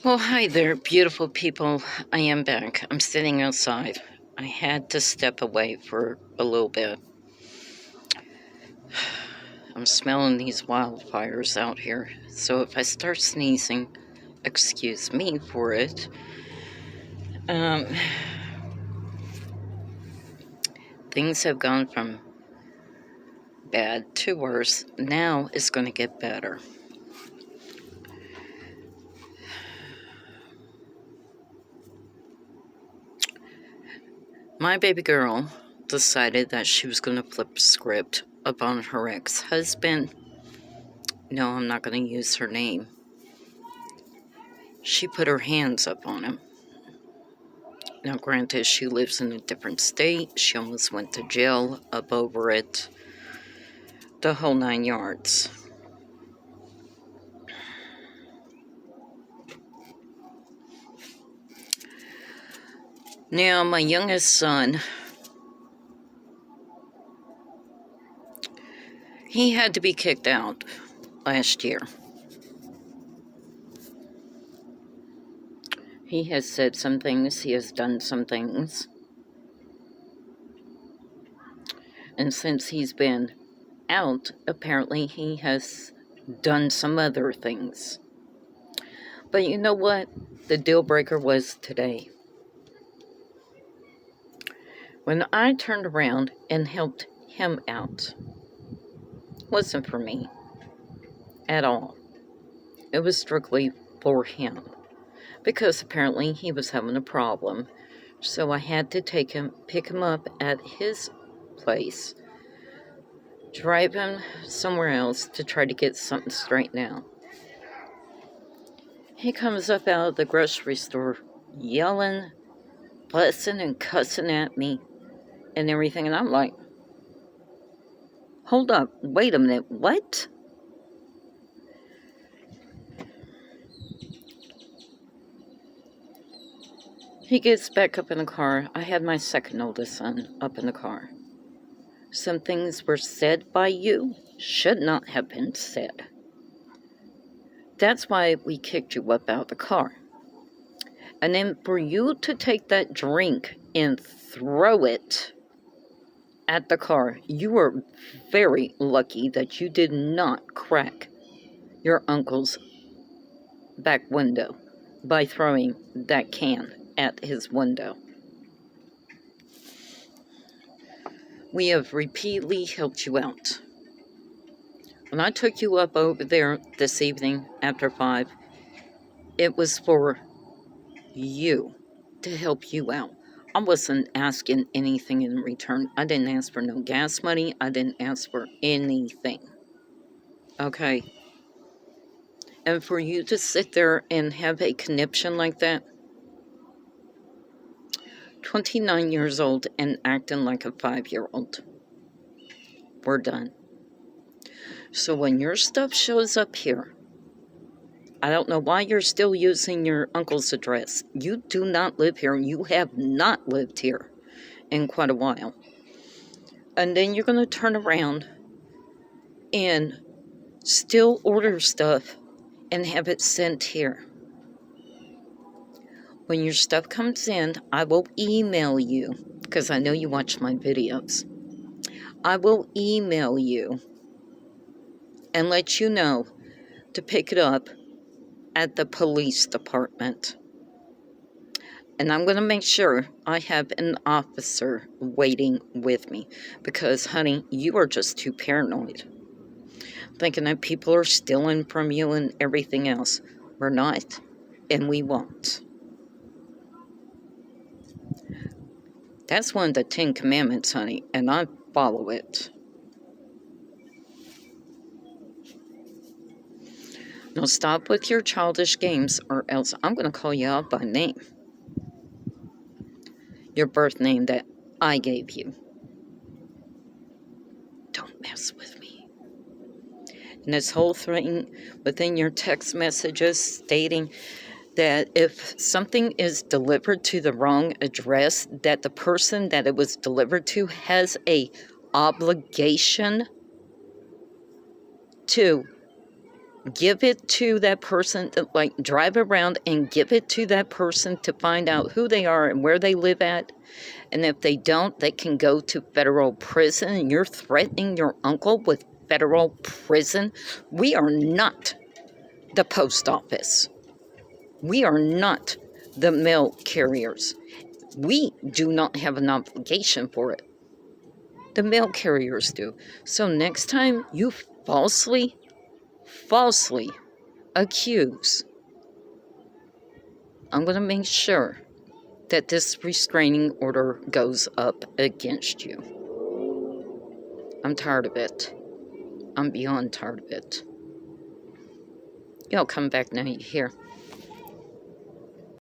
Well, hi there, beautiful people. I am back. I'm sitting outside. I had to step away for a little bit. I'm smelling these wildfires out here. So if I start sneezing, excuse me for it. Things have gone from bad to worse. Now it's going to get better. My baby girl decided that she was going to flip the script upon her ex-husband. No, I'm not going to use her name. She put her hands up on him. Now, granted, she lives in a different state. She almost went to jail up over it. The whole 9 yards. Now, my youngest son, he had to be kicked out last year. He has said some things. He has done some things. And since he's been out, apparently he has done some other things. But you know what? The deal breaker was today. When I turned around and helped him out, it wasn't for me at all. It was strictly for him. Because apparently he was having a problem. So I had to pick him up at his place, drive him somewhere else to try to get something straightened out. He comes up out of the grocery store yelling, fussing and cussing at me and everything. And I'm like, hold up, wait a minute, what? He gets back up in the car. I had my second oldest son up in the car. Some things were said by you should not have been said. That's why we kicked you up out of the car. And then for you to take that drink and throw it at the car, you were very lucky that you did not crack your uncle's back window by throwing that can at his window. We have repeatedly helped you out. When I took you up over there this evening after 5, it was for you, to help you out. I wasn't asking anything in return. I didn't ask for no gas money. I didn't ask for anything. Okay? And for you to sit there and have a conniption like that, 29 years old and acting like a 5-year-old. We're done. So when your stuff shows up here, I don't know why you're still using your uncle's address. You do not live here. You have not lived here in quite a while. And then you're going to turn around and still order stuff and have it sent here. When your stuff comes in, I will email you, because I know you watch my videos. I will email you and let you know to pick it up at the police department. And I'm going to make sure I have an officer waiting with me, because, honey, you are just too paranoid. Thinking that people are stealing from you and everything else. We're not, and we won't. That's one of the 10 Commandments, honey, and I follow it. Now stop with your childish games, or else I'm going to call you out by name. Your birth name that I gave you. Don't mess with me. And this whole thing within your text messages stating that if something is delivered to the wrong address, that the person that it was delivered to has a obligation to give it to that person, like drive around and give it to that person to find out who they are and where they live at. And if they don't, they can go to federal prison. And you're threatening your uncle with federal prison. We are not the post office. We are not the mail carriers. We do not have an obligation for it. The mail carriers do. So next time you falsely accuse, I'm going to make sure that this restraining order goes up against you. I'm tired of it. I'm beyond tired of it. Y'all come back now, you hear?